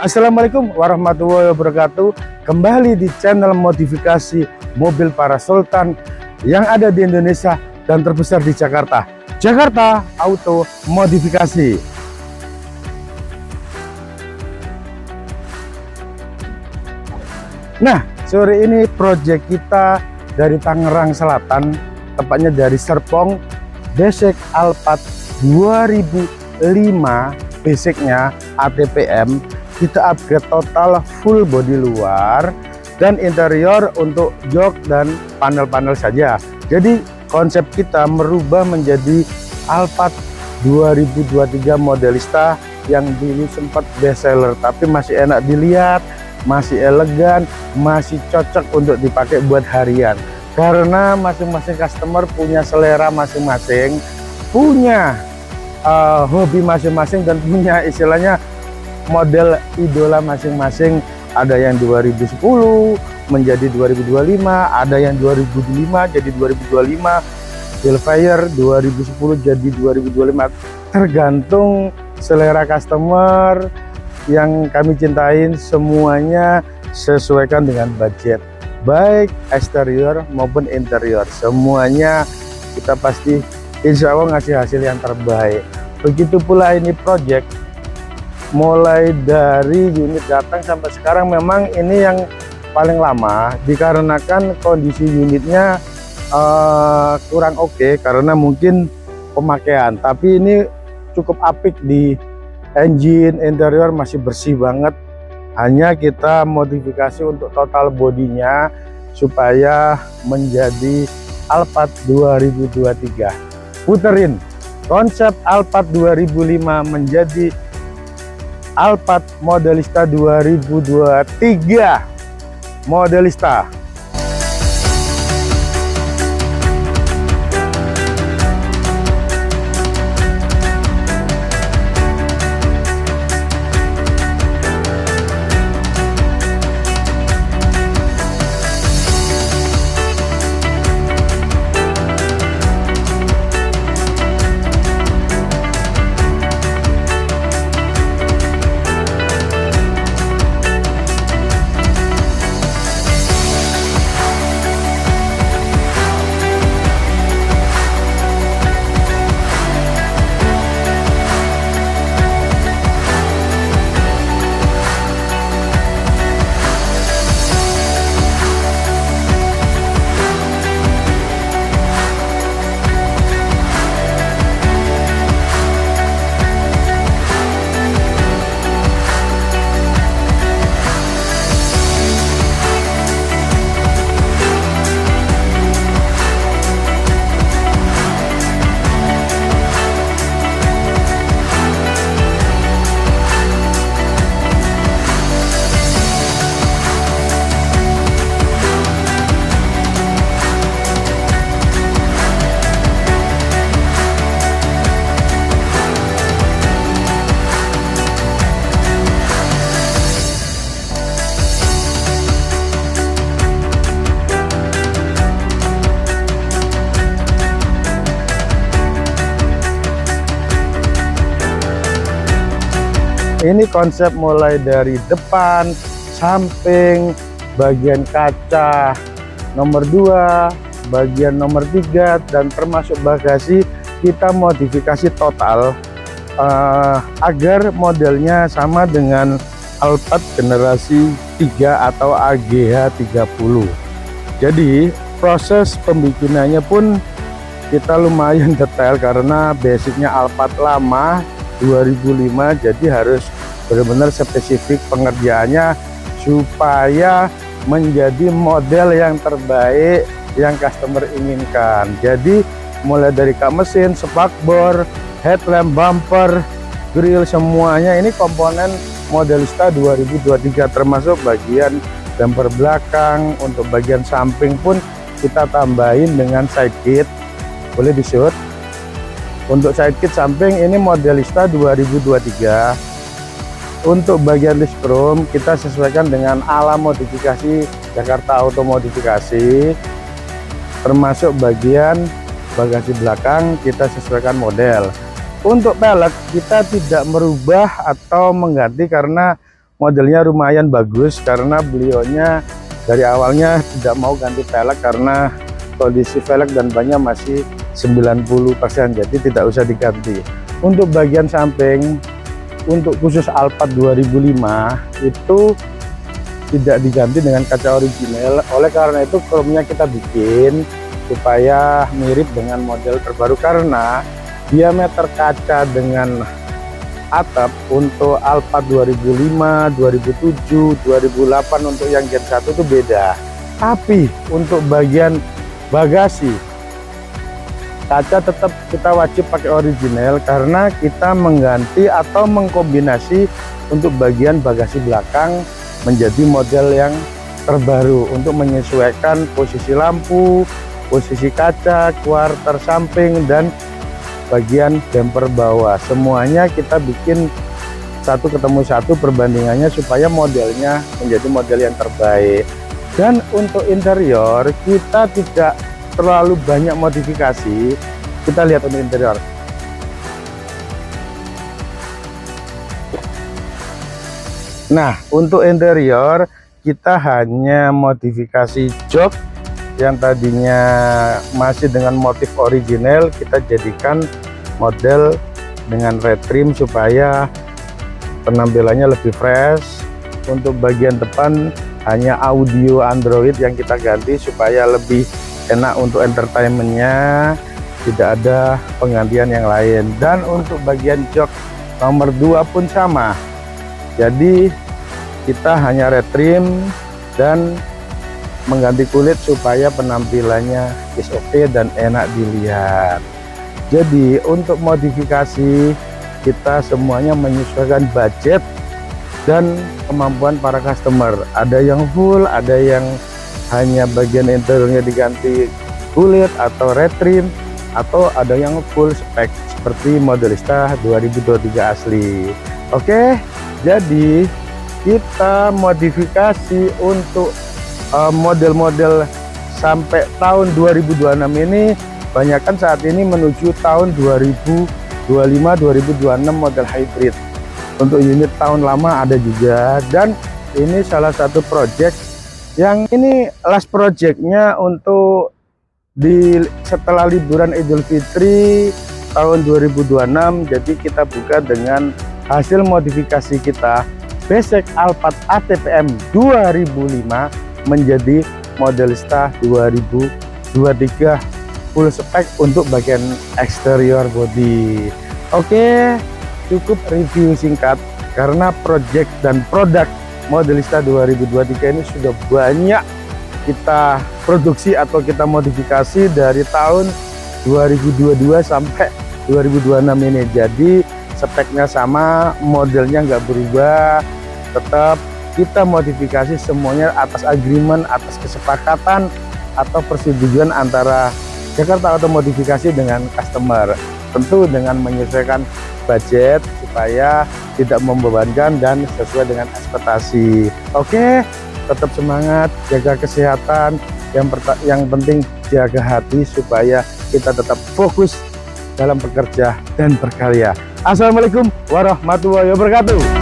Assalamualaikum warahmatullahi wabarakatuh. Kembali di channel modifikasi mobil para Sultan yang ada di Indonesia dan terbesar di Jakarta. Jakarta Auto Modifikasi. Nah, sore ini proyek kita dari Tangerang Selatan, tepatnya dari Serpong. Basic Alphard 2005, basicnya ATPM, kita upgrade total full body luar dan interior untuk jok dan panel-panel saja. Jadi konsep kita merubah menjadi Alphard 2023 Modelista yang dulu sempat best seller, tapi masih enak dilihat, masih elegan, masih cocok untuk dipakai buat harian. Karena masing-masing customer punya selera masing-masing, punya hobi masing-masing, dan punya istilahnya model idola masing-masing. Ada yang 2010 menjadi 2025, ada yang 2005 jadi 2025, Hellfire 2010 jadi 2025. Tergantung selera customer yang kami cintain, semuanya sesuaikan dengan budget, baik eksterior maupun interior. Semuanya kita pasti insya Allah ngasih hasil yang terbaik. Begitu pula ini project, mulai dari unit datang sampai sekarang memang ini yang paling lama, dikarenakan kondisi unitnya kurang oke karena mungkin pemakaian. Tapi ini cukup apik, di engine, interior masih bersih banget. Hanya kita modifikasi untuk total bodinya supaya menjadi Alphard 2023. Puterin konsep Alphard 2005 menjadi Alphard Modelista 2023 Modelista. Ini konsep mulai dari depan, samping, bagian kaca nomor 2, bagian nomor 3, dan termasuk bagasi kita modifikasi total agar modelnya sama dengan Alphard generasi 3 atau AGH 30. Jadi proses pembikinannya pun kita lumayan detail karena basicnya Alphard lama 2005, jadi harus benar-benar spesifik pengerjaannya supaya menjadi model yang terbaik yang customer inginkan. Jadi mulai dari kap mesin, spakbor, headlamp, bumper, grill, semuanya ini komponen Modelista 2023, termasuk bagian bumper belakang. Untuk bagian samping pun kita tambahin dengan side kit, boleh di-shoot. Untuk side kit samping ini Modelista 2023. Untuk bagian list chrome kita sesuaikan dengan ala modifikasi Jakarta Auto Modifikasi, termasuk bagian bagasi belakang kita sesuaikan model. Untuk pelek kita tidak merubah atau mengganti karena modelnya lumayan bagus karena beliaunya dari awalnya tidak mau ganti velg karena kondisi velg dan bannya masih 90%, jadi tidak usah diganti. Untuk bagian samping untuk khusus Alphard 2005 itu tidak diganti dengan kaca original, oleh karena itu chrome-nya kita bikin supaya mirip dengan model terbaru karena diameter kaca dengan atap untuk Alphard 2005, 2007, 2008 untuk yang Gen 1 itu beda. Tapi untuk bagian bagasi kaca tetap kita wajib pakai original karena kita mengganti atau mengkombinasi untuk bagian bagasi belakang menjadi model yang terbaru untuk menyesuaikan posisi lampu, posisi kaca, quarter samping, dan bagian bumper bawah. Semuanya kita bikin satu ketemu satu perbandingannya supaya modelnya menjadi model yang terbaik. Dan untuk interior kita tidak terlalu banyak modifikasi. Kita lihat untuk interior. Nah, untuk interior kita hanya modifikasi jok yang tadinya masih dengan motif original, kita jadikan model dengan red trim supaya penampilannya lebih fresh. Untuk bagian depan hanya audio Android yang kita ganti supaya lebih enak untuk entertainmentnya, tidak ada penggantian yang lain. Dan untuk bagian jok nomor 2 pun sama, jadi kita hanya red trim dan mengganti kulit supaya penampilannya is oke dan enak dilihat. Jadi untuk modifikasi kita semuanya menyesuaikan budget dan kemampuan para customer. Ada yang full, ada yang hanya bagian interiornya diganti kulit atau red trim, atau ada yang full spek seperti Modelista 2023 asli. Oke, jadi kita modifikasi untuk model-model sampai tahun 2026 ini banyakkan saat ini menuju tahun 2025-2026 model hybrid. Untuk unit tahun lama ada juga, dan ini salah satu project yang ini last projectnya untuk setelah liburan Idul Fitri tahun 2026. Jadi kita buka dengan hasil modifikasi kita basic Alphard ATPM 2005 menjadi Modelista 2023 full spec untuk bagian eksterior body. Oke, cukup review singkat karena project dan produk Modelista 2023 ini sudah banyak kita produksi atau kita modifikasi dari tahun 2022 sampai 2026 ini. Jadi speknya sama, modelnya nggak berubah, tetap kita modifikasi semuanya atas agreement, atas kesepakatan atau persetujuan antara Jakarta Auto Modifikasi dengan customer, tentu dengan menyesuaikan budget supaya tidak membebankan dan sesuai dengan ekspektasi. Oke, tetap semangat, jaga kesehatan, yang penting jaga hati supaya kita tetap fokus dalam bekerja dan berkarya. Assalamualaikum warahmatullahi wabarakatuh.